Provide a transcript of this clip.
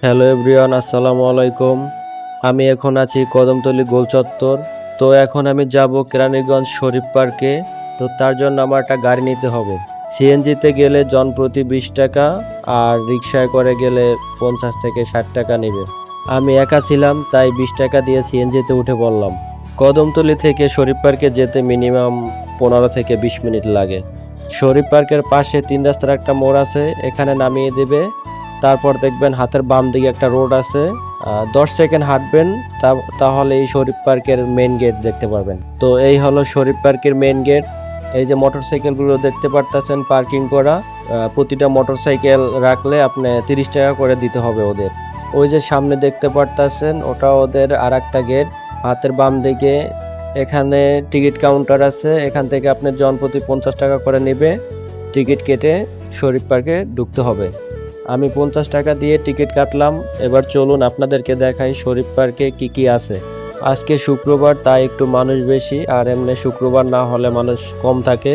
Hello everyone, আসসালামু আলাইকুম। আমি এখন আছি কদমতলী গোল চত্বর। তো এখন আমি যাব কেরানীগঞ্জ শরীফ পার্কে। তো তার জন্য আমার একটা গাড়ি নিতে হবে। সিএনজিতে গেলে জনপ্রতি 20 টাকা, আর রিক্সায় করে গেলে 50 থেকে 60 টাকা নেবে। আমি একা ছিলাম, তাই 20 টাকা দিয়ে সিএনজিতে উঠে পড়লাম। কদমতলী থেকে শরীফ পার্কে যেতে মিনিমাম 15 থেকে 20 মিনিট লাগে। শরীফ পার্কের পাশে 3 রাস্তার একটা মোড় আছে, এখানে নামিয়ে দেবে। তারপর দেখবেন হাতের বাম দিকে একটা রোড আছে, 10 সেকেন্ড হাঁটবেন, তাহলে এই শরীফ পার্কের মেইন গেট দেখতে পারবেন। তো এই হলো শরীফ পার্কের মেইন গেট। এই যে মোটরসাইকেলগুলো দেখতে পারতেছেন পার্কিং করা, প্রতিটা মোটরসাইকেল রাখলে আপনি 30 টাকা করে দিতে হবে ওদের। ওই যে সামনে দেখতে পারতেছেন ওটা ওদের আর একটা গেট। হাতের বাম দিকে এখানে টিকিট কাউন্টার আছে, এখান থেকে আপনি জনপ্রতি 50 টাকা করে নেবে। টিকিট কেটে শরীফ পার্কে ঢুকতে হবে। আমি 50 টাকা দিয়ে টিকিট কাটলাম। এবার চলুন আপনাদেরকে দেখাই শরীফ পার্কে কি কি আছে। আজকে শুক্রবার, তাই একটু মানুষ বেশি, আর এমনি শুক্রবার না হলে মানুষ কম থাকে।